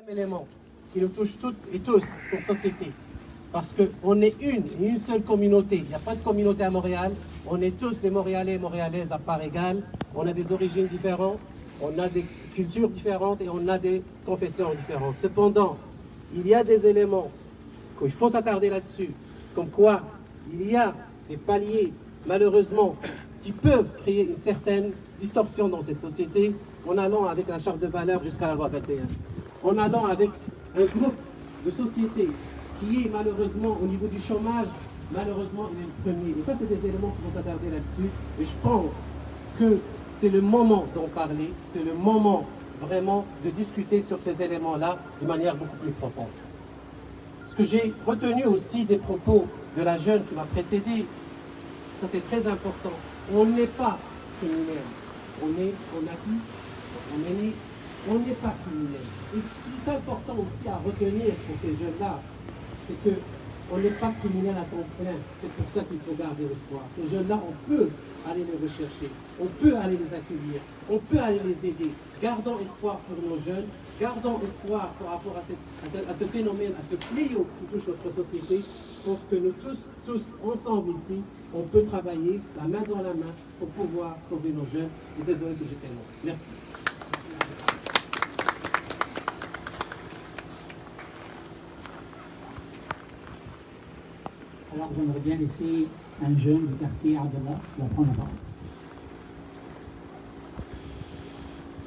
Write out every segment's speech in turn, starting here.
Élément qui nous touche toutes et tous comme société. Parce qu'on est une seule communauté. Il n'y a pas de communauté à Montréal. On est tous des Montréalais et Montréalaises à part égale. On a des origines différentes, on a des cultures différentes et on a des confessions différentes. Cependant, il y a des éléments qu'il faut s'attarder là-dessus. Comme quoi, il y a des paliers, malheureusement, qui peuvent créer une certaine distorsion dans cette société en allant avec la charte de valeurs jusqu'à la loi 21. En allant avec un groupe de société qui est malheureusement au niveau du chômage, malheureusement il est le premier. Et ça, c'est des éléments qui vont s'attarder là-dessus. Et je pense que c'est le moment d'en parler, c'est le moment vraiment de discuter sur ces éléments-là de manière beaucoup plus profonde. Ce que j'ai retenu aussi des propos de la jeune qui m'a précédé, ça c'est très important. On n'est pas criminel. On a dit, on est né, on n'est pas criminel. Et ce qui est important aussi à retenir pour ces jeunes-là, c'est qu'on n'est pas criminel à temps plein. C'est pour ça qu'il faut garder l'espoir. Ces jeunes-là, on peut aller les rechercher, on peut aller les accueillir, on peut aller les aider. Gardons espoir pour nos jeunes, gardons espoir par rapport à ce phénomène, à ce fléau qui touche notre société. Je pense que nous tous ensemble ici, on peut travailler la main dans la main pour pouvoir sauver nos jeunes. Et désolé si j'étais long. Merci. Alors j'aimerais bien laisser un jeune du quartier Abdallah qui va prendre la parole.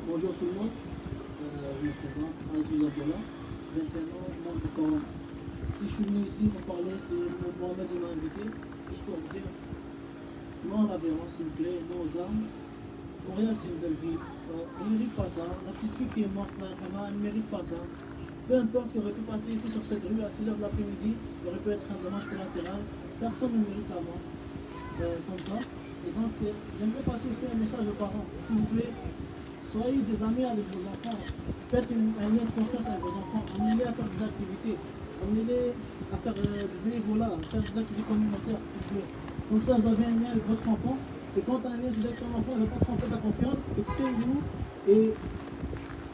Bonjour tout le monde, je me présente, Aziz Abdallah, 21 ans, membre du forum. Si je suis venu ici pour parler, c'est Mohamed qui m'a invité, juste pour vous dire, non à la violence s'il vous plaît, non aux armes. Montréal c'est une belle ville, on ne mérite pas ça, la petite fille qui est morte là, elle ne mérite pas ça. Peu importe qui aurait pu passer ici sur cette rue à 6h de l'après-midi, il aurait pu être un dommage collatéral, personne ne mérite la mort comme ça. Et donc j'aimerais passer aussi un message aux parents, s'il vous plaît. Soyez des amis avec vos enfants, faites un lien de confiance avec vos enfants, amenez-les à faire des activités, amenez-les à faire du bénévolat, à faire des activités communautaires, s'il vous plaît. Comme ça, vous avez un lien avec votre enfant, et quand tu as un lien avec ton enfant, il ne va pas tromper ta confiance, et tu sais où, et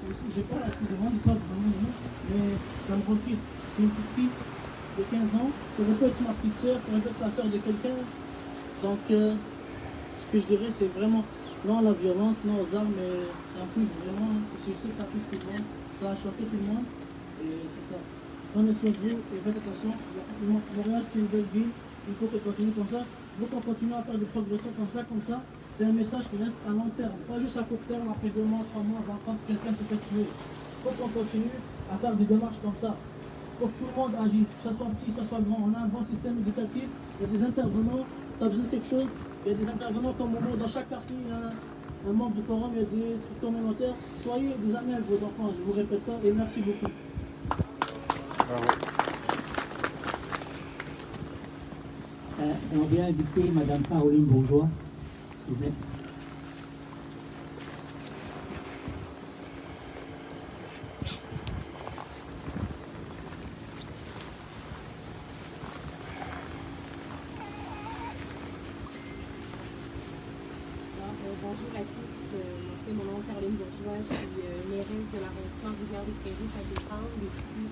j'ai pas, excusez-moi, je parle vraiment de nom, mais ça me rend triste. C'est une petite fille de 15 ans, qui aurait pu être ma petite soeur, qui aurait pu être la soeur de quelqu'un. Donc, ce que je dirais, c'est vraiment non à la violence, non aux armes, mais ça touche vraiment, je sais que ça touche tout le monde, ça a choqué tout le monde, et c'est ça. Prenez soin de vous et faites attention. Montréal, c'est une belle ville, il faut qu'elle continue comme ça, il faut qu'on continue à faire des progressions comme ça. C'est un message qui reste à long terme, pas juste à court terme, après 2 mois, 3 mois, quand quelqu'un s'est fait tuer. Il faut qu'on continue à faire des démarches comme ça. Il faut que tout le monde agisse, que ce soit petit, que ce soit grand. On a un bon système éducatif, il y a des intervenants, tu as besoin de quelque chose. Il y a des intervenants comme moi, dans chaque quartier, il y a un membre du forum, il y a des trucs communautaires. Soyez des amis avec vos enfants, je vous répète ça, et merci beaucoup. On vient inviter Mme Caroline Bourgeois, s'il vous plaît. Bonjour à tous, mon nom est Caroline Bourgeois, je suis mairesse de l'arrondissement Rivière-des-Prairies, Fabien-Tremble, et aussi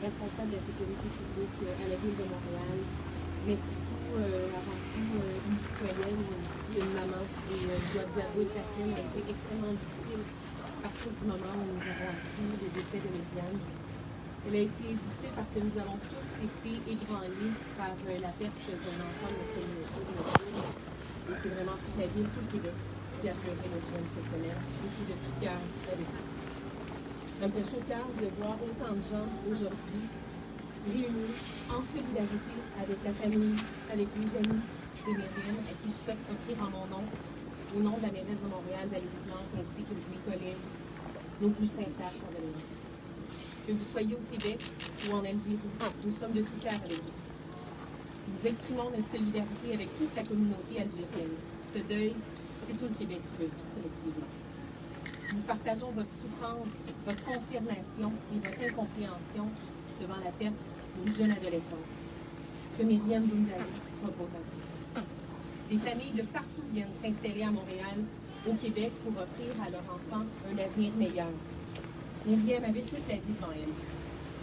responsable de la sécurité publique à la ville de Montréal, mais surtout, avant tout, une citoyenne, mais aussi une maman. Et je dois vous avouer que la semaine a été extrêmement difficile à partir du moment où nous avons appris le décès de Myriam. Elle a été difficile parce que nous avons tous été ébranlés par la perte d'un enfant de notre communauté, de notre ville. Et c'est vraiment toute la ville, tout le Québec qui a pleuré notre jeune cette semaine et qui de tout cœur avec nous. Ça me fait chaud au cœur de voir autant de gens aujourd'hui réunis en solidarité avec la famille, avec les amis de Myriam, à qui je souhaite offrir en mon nom, au nom de la mairesse de Montréal, Valérie Plante, ainsi que de mes collègues, nos plus sincères condoléances. Que vous soyez au Québec ou en Algérie, nous sommes de tout cœur avec vous. Nous exprimons notre solidarité avec toute la communauté algérienne. Ce deuil, c'est tout le Québec qui le vit collectivement. Nous partageons votre souffrance, votre consternation et votre incompréhension devant la perte d'une jeune adolescente. Que Myriam Boundari repose en paix. Des familles de partout viennent s'installer à Montréal, au Québec, pour offrir à leurs enfants un avenir meilleur. Myriam avait toute la vie devant elle.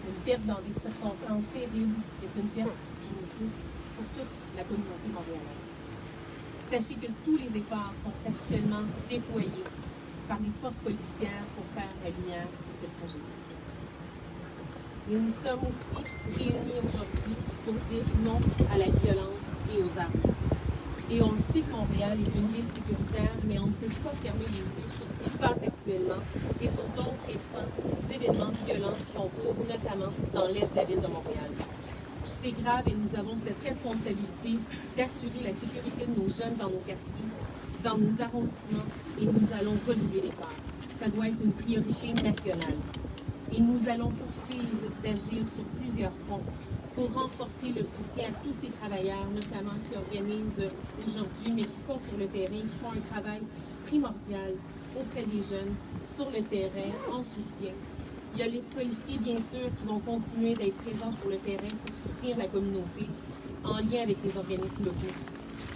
Une perte dans des circonstances terribles est une perte pour nous tous, pour toute la communauté montréalaise. Sachez que tous les efforts sont actuellement déployés par les forces policières pour faire la lumière sur cette tragédie. Et nous sommes aussi réunis aujourd'hui pour dire non à la violence et aux armes. Et on le sait que Montréal est une ville sécuritaire, mais on ne peut pas fermer les yeux sur ce qui se passe actuellement et sur d'autres récents événements violents qui ont cours, notamment dans l'est de la ville de Montréal. C'est grave et nous avons cette responsabilité d'assurer la sécurité de nos jeunes dans nos quartiers, dans nos arrondissements, et nous allons redoubler l'effort. Ça doit être une priorité nationale. Et nous allons poursuivre d'agir sur plusieurs fronts pour renforcer le soutien à tous ces travailleurs, notamment qui organisent aujourd'hui, mais qui sont sur le terrain, qui font un travail primordial auprès des jeunes, sur le terrain, en soutien. Il y a les policiers, bien sûr, qui vont continuer d'être présents sur le terrain pour soutenir la communauté en lien avec les organismes locaux.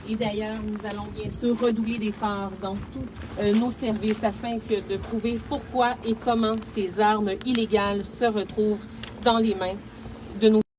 Et d'ailleurs, nous allons bien sûr redoubler d'efforts dans tous nos services afin de prouver pourquoi et comment ces armes illégales se retrouvent dans les mains